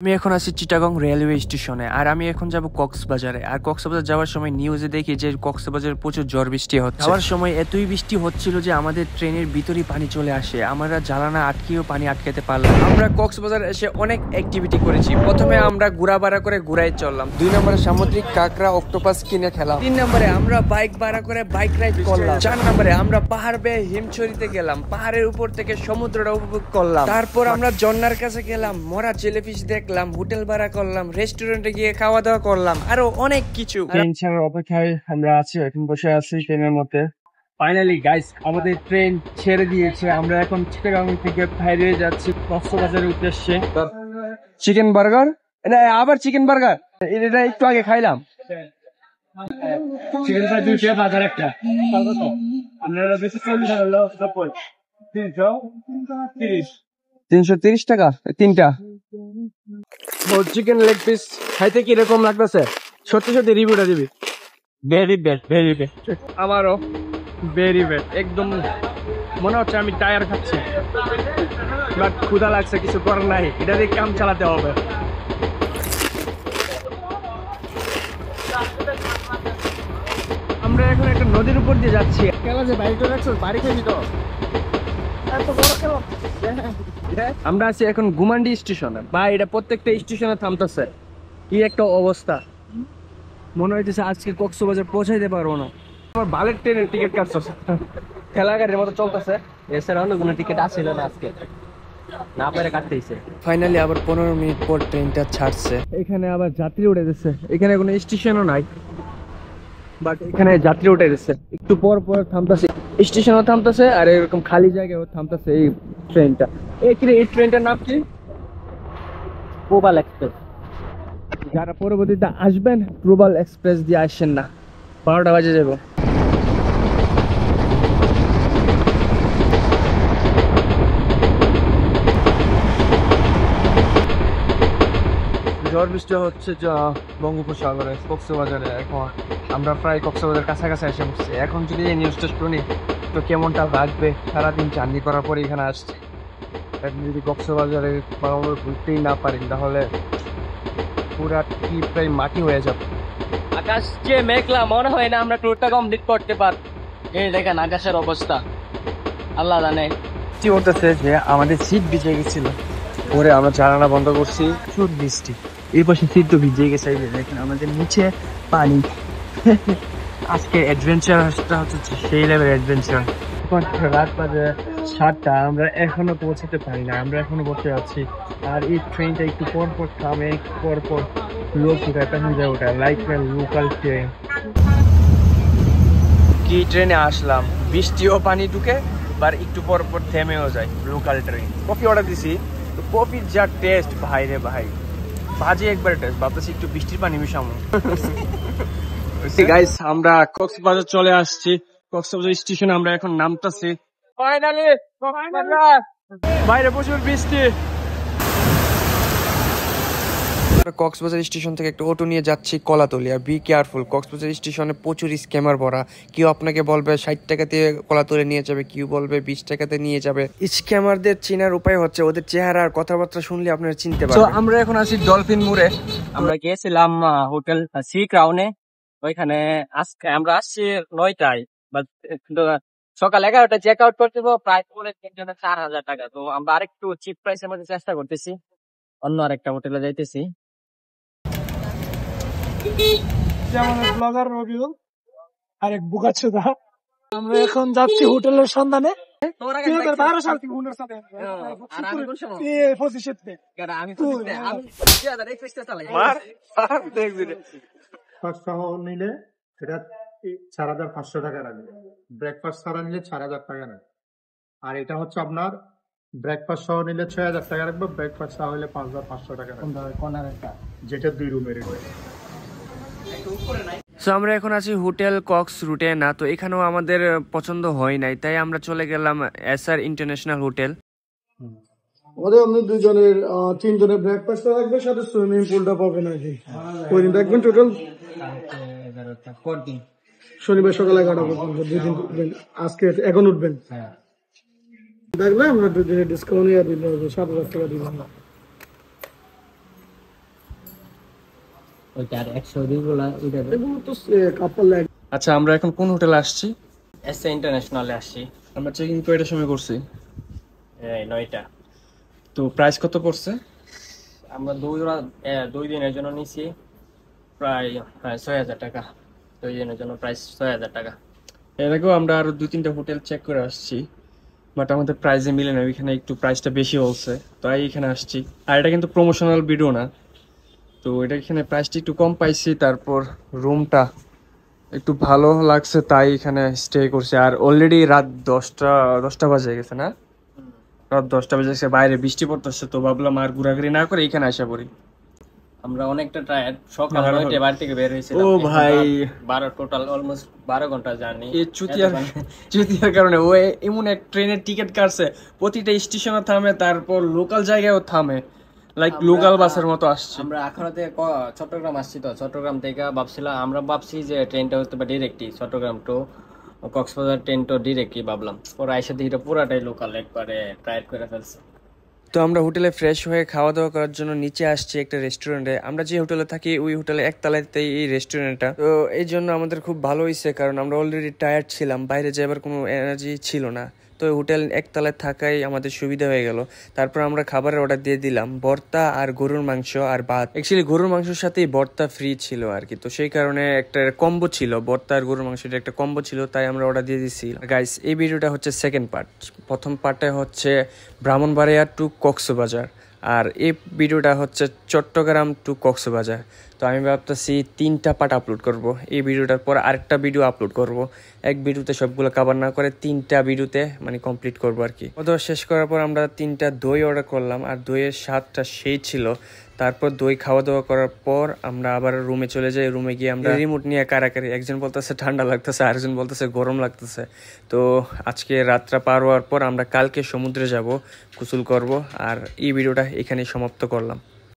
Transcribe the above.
আমি এখন আছি চিটাগং রেলওয়ে স্টেশনে আর আমি এখন যাব কক্সবাজারে। আর কক্সবাজার যাওয়ার সময় নিউজে দেখি যে কক্সবাজারে প্রচুর ঝড় বৃষ্টি হচ্ছে। যাওয়ার সময় এতই বৃষ্টি হচ্ছিল যে আমাদের ট্রেনের ভিতরেই পানি চলে আসে, আমরা জ্বালানা আটকেও পানি আটকাতে পারলাম। আমরা কক্সবাজার এসে অনেক অ্যাক্টিভিটি করেছি। প্রথমে আমরা ঘোরা ভাড়া করে ঘুরাই চললাম, 2 নম্বরে সামুদ্রিক কাঁকড়া অক্টোপাস কিনে খেলাম, 3 নম্বরে আমরা বাইক ভাড়া করে বাইক রাইড করলাম, 4 নম্বরে আমরা পাহাড় বেয়ে হিমছড়িতে গেলাম, পাহাড়ের উপর থেকে সমুদ্রটা উপভোগ করলাম। তারপর আমরা ঝর্ণার কাছে গেলাম, মরা জেলিফিশ দেখলাম, হোটেল ভাড়া করলাম, রেস্টুরেন্টে গিয়ে খাওয়া দাওয়া করলাম, আরো অনেক কিছু। ট্রেন ছাড়ার অপেক্ষায় আমরা আছি, এখন বসে আছি ট্রেনের মধ্যে। ফাইনালি গাইস, আমাদের ট্রেন ছেড়ে দিয়েছে। আমরা এখন চিটাগাং থেকে বাইরে যাচ্ছি কক্সবাজারের উদ্দেশ্যে। চিকেন বার্গার, এটা আবার চিকেন বার্গার, এটা একটু আগে খাইলাম। চিকেন ফ্রাই 200 বাজার একটা, আপনারা বেশি 40 হলো 330 টাকা তিনটা। চিকেন লেগ পিস খাইতে কিরকম লাগতেছে? সত্যি সত্যি রিভিউটা দিবি। Very bad, very bad. আমারও ভেরি ব্যাড, একদম মনে হচ্ছে আমি টায়ার খাচ্ছি। বাট ক্ষুধা লাগছে, কিছু করার নাই, এটা দিয়ে কাম চালাতে হবে। আমরা এখন একটা নদীর উপর দিয়ে যাচ্ছি। কেলা যে বাইকটা রাখছো, বাড়ি খেয়ে দিত। আমরা আছি এখন গুমান্ডি স্টেশনে। বা এটা প্রত্যেকটা স্টেশনে থামতেছে, কি একটা অবস্থা। মনে হইতেছে আজকে কক্সবাজার পৌঁছাইতে পারবো না। আমার বালের ট্রেনের টিকিট কাটতেছে, খেলাঘাটের মতো চলতেছে। এছাড়া অন্য কোনো টিকিট আসছিল না, আজকে না পেরে কাটতেইছে। ফাইনালি আবার 15 মিনিট পর ট্রেনটা ছাড়ছে। এখানে আবার যাত্রী উঠে দিচ্ছে, এখানে কোনো স্টেশনও নাই, বাট এখানে যাত্রী উঠে দিচ্ছে। একটু পর পর থামতেছে, স্টেশনও থামতেছে আর এরকম খালি জায়গায়ও থামতেছে এই ট্রেনটা। এই ট্রেনটার নাম কি? প্রবাল এক্সপ্রেস। যারা পরবর্তীতে আসবেন প্রবাল এক্সপ্রেস দিয়ে আসেন না, 12টা বাজে যাবো। ঝড় বৃষ্টি হচ্ছে বঙ্গোপসাগরে, কক্সবাজারে। এখন আমরা প্রায় কক্সবাজার কাছাকাছি এসে পড়ছি। এখন যদি এই নিউজটা শুনি তো কেমনটা লাগবে। সারাদিন জার্নি করার পরে এখানে আসছি, এখন যদি কক্সবাজারে ঘুরতেই না পারি তাহলে পুরা ট্রিপ প্রায় মাটি হয়ে যাবে। আকাশ যে মেঘলা, মনে হয় না আমরা ট্যুরটা কমপ্লিট করতে পারব। এই দেখেন আকাশের অবস্থা, আল্লাহ জানে। কি বলতেছে যে আমাদের সিট ভিজে গেছিল, পরে আমরা জানালা বন্ধ করছি, প্রচুর বৃষ্টি। এই পাশে সিট তো ভিজে গেছে, দেখেন আমাদের নিচে পানি। আজকে অ্যাডভেঞ্চারটা হচ্ছে সেই লেভেল অ্যাডভেঞ্চার। রাত বাজে 7টা, আমরা এখনো পৌঁছাতে পারি না, আমরা এখনো বসে আছি। আর এই ট্রেনটা একটু পর পর থামে, পর পর লোক উঠায়, প্যাসেঞ্জার উঠায়, লাইক লোকাল ট্রেন। কি ট্রেনে আসলাম, বৃষ্টিও পানি ঢুকে, আর একটু পর পর থেমেও যায়। Local train. কফি অর্ডার দিছি, তো কফির যা টেস্ট ভাই রে ভাই, বাজে একবার টেস্ট। ভাবতেছি একটু বৃষ্টির পানি মিশামো। গাইস, আমরা কক্সবাজার চলে আসছি। কক্সবাজার স্টেশনে আমরা এখন নামতেছি। ফাইনালি কক্সবাজার। বাইরে প্রচুর বৃষ্টি। কক্সবাজার স্টেশন থেকে একটা অটো নিয়ে যাচ্ছি কলাতলি। আর বি কেয়ারফুল, কক্সবাজার স্টেশনে প্রচুর স্ক্যামার ভরা। কেউ আপনাকে বলবে 60 টাকাতে কলাতলি নিয়ে যাবে, কেউ বলবে 20 টাকাতে নিয়ে যাবে। স্ক্যামারদের চেনার উপায় হচ্ছে ওদের চেহারা আর কথাবার্তা শুনলে আপনারা চিনতে তো পারবেন। আমরা এখন আছি ডলফিন মোড়ে। আমরা গিয়েছিলাম হোটেল সি ক্রাউনে, ওইখানে আজকে আমরা আসছি 9টায়, সকাল 11টায় চেক আউট করতে হবে। প্রায় পরে 4,000 টাকা। তো আমরা আরেকটু চিপ প্রাইসের মধ্যে চেষ্টা করতেছি, অন্য আরেকটা হোটেলে যাইতেছি। ব্লগার রবিউল আর এক বুকাচোদা। আমরা এখন যাচ্ছি হোটেলের সন্ধানে। 2012 সাল থেকে হুনার সাথে ফার্স্ট সহ নিলে সেটা 4,500 টাকা লাগবে, ব্রেকফাস্ট ছাড়া নিলে 4,000 টাকা নেয়। আর এটা হচ্ছে আপনার ব্রেকফাস্ট সহ নিলে 6,000 টাকা রাখবে, ব্রেকফাস্ট সহ হলে 5,500 টাকা রাখবে, যেটা 2 রুমের। সো আমরা এখন আছি হোটেল কক্স রুটে না, তো এখানেও আমাদের পছন্দ হয় নাই, তাই আমরা চলে গেলাম এসআর ইন্টারন্যাশনাল হোটেল। ওদের আপনি 3 জনের ব্রেকফাস্ট লাগবে, সাথে সুইমিং পুলটা পাবেন আর কি। ওই দিন দেখবেন টোটাল শনিবার সকাল 11টা পর্যন্ত 2 দিন উঠবেন। আজকে এখন উঠবেন, দেখলে আমরা 2 দিনের ডিসকাউন্ট ইয়ে দিলে 7,000 টাকা দিলাম। ওইটা আর 102 গুলা ওইটা আচ্ছা, আমরা এখন কোন হোটেলে আসছি? এসএ ইন্টারন্যাশনালে আসছি। আমরা চেকিং কয়টার সময় করছি? এই 9টা। তো প্রাইস কত পড়ছে? আমরা 2 দিনের জন্য নিছি প্রায় 6,000 টাকা। 2 দিনের জন্য প্রাইস 6,000 টাকা। এর আগেও আমরা আরো 2-3টা হোটেল চেক করে আসছি, বাট আমাদের প্রাইসে মিলে না, এখানে একটু প্রাইসটা বেশি বলছে, তাই এখানে আসছি। আর এটা কিন্তু প্রমোশনাল ভিডিও না, তো এটা এখানে প্রাইসটা একটু কম পাইছি, তারপর রুমটা একটু ভালো লাগছে তাই এখানে স্টে করছি। আর অলরেডি রাত 10টা বাজে গেছে না? রাত 10টা বাজে গেছে, বাইরে বৃষ্টি পড়তেছে, তো ভাবলাম আর ঘোরাঘুরি না করে এখানে আসা পড়ি। আমরা অনেকটা টায়ার্ড, সকাল 9টায় বাড়ি থেকে বের হয়েছিলাম। ও ভাই, 12 টোটাল অলমোস্ট 12 ঘন্টা জার্নি। এই চুতিয়ার কারণে ও এমন এক ট্রেনের টিকিট কাটছে, প্রতিটা স্টেশনে থামে, তারপর লোকাল জায়গায়ও থামে, লাইক লোকাল বাসের মতো আসছে। আমরা আখাউড়া থেকে চট্টগ্রাম আসছি, তো চট্টগ্রাম থেকে আমরা ভাবছি যে ট্রেনটা হতে পারে ডিরেক্টই চট্টগ্রাম টু কক্সবাজার, ট্রেন তো ডিরেক্টই ভাবলাম। পরে আইসা দেখি এটা পুরাটাই লোকাল, একবারে টায়ার্ড করে ফেলছে। তো আমরা হোটেলে ফ্রেশ হয়ে খাওয়া দাওয়া করার জন্য নিচে আসছি একটা রেস্টুরেন্টে। আমরা যে হোটেলে থাকি ওই হোটেলে একতলাতেই এই রেস্টুরেন্টটা, তো এই জন্য আমাদের খুব ভালো হয়েছে, কারণ আমরা অলরেডি টায়ার্ড ছিলাম, বাইরে যাবার কোনো এনার্জি ছিল না, তো হোটেল একতলায় থাকাই আমাদের সুবিধা হয়ে গেল। তারপর আমরা খাবারের অর্ডার দিয়ে দিলাম, ভর্তা আর গরুর মাংস আর ভাত। অ্যাকচুয়ালি গরুর মাংসের সাথেই ভর্তা ফ্রি ছিল আর কি, তো সেই কারণে একটা কম্বো ছিল, ভর্তা আর গরুর মাংসের একটা কম্বো ছিল, তাই আমরা অর্ডার দিয়ে দিচ্ছি। গাইস, এই ভিডিওটা হচ্ছে সেকেন্ড পার্ট। প্রথম পার্টে হচ্ছে ব্রাহ্মণবাড়িয়া টু কক্সবাজার, আর এই ভিডিওটা হচ্ছে চট্টগ্রাম টু কক্সবাজার। তো আমি ভাবতেছি 3টা পার্ট আপলোড করব। এই ভিডিওটার পর আরেকটা ভিডিও আপলোড করব, এক ভিডিওতে সবগুলো কভার না করে 3টা ভিডিওতে মানে কমপ্লিট করবো আর কি। ওদের শেষ করার পর আমরা 3টা দই অর্ডার করলাম, আর দইয়ের স্বাদটা সেই ছিল। তারপর দই খাওয়া দাওয়া করার পর আমরা আবার রুমে চলে যাই। রুমে গিয়ে আমরা রিমোট নিয়ে কারাকারি, একজন বলতেছে ঠান্ডা লাগতেছে, আরেকজন বলতেছে গরম লাগতেছে। তো আজকে রাতটা পার হওয়ার পর আমরা কালকে সমুদ্রে যাব, গোসল করব, আর এই ভিডিওটা এখানেই সমাপ্ত করলাম।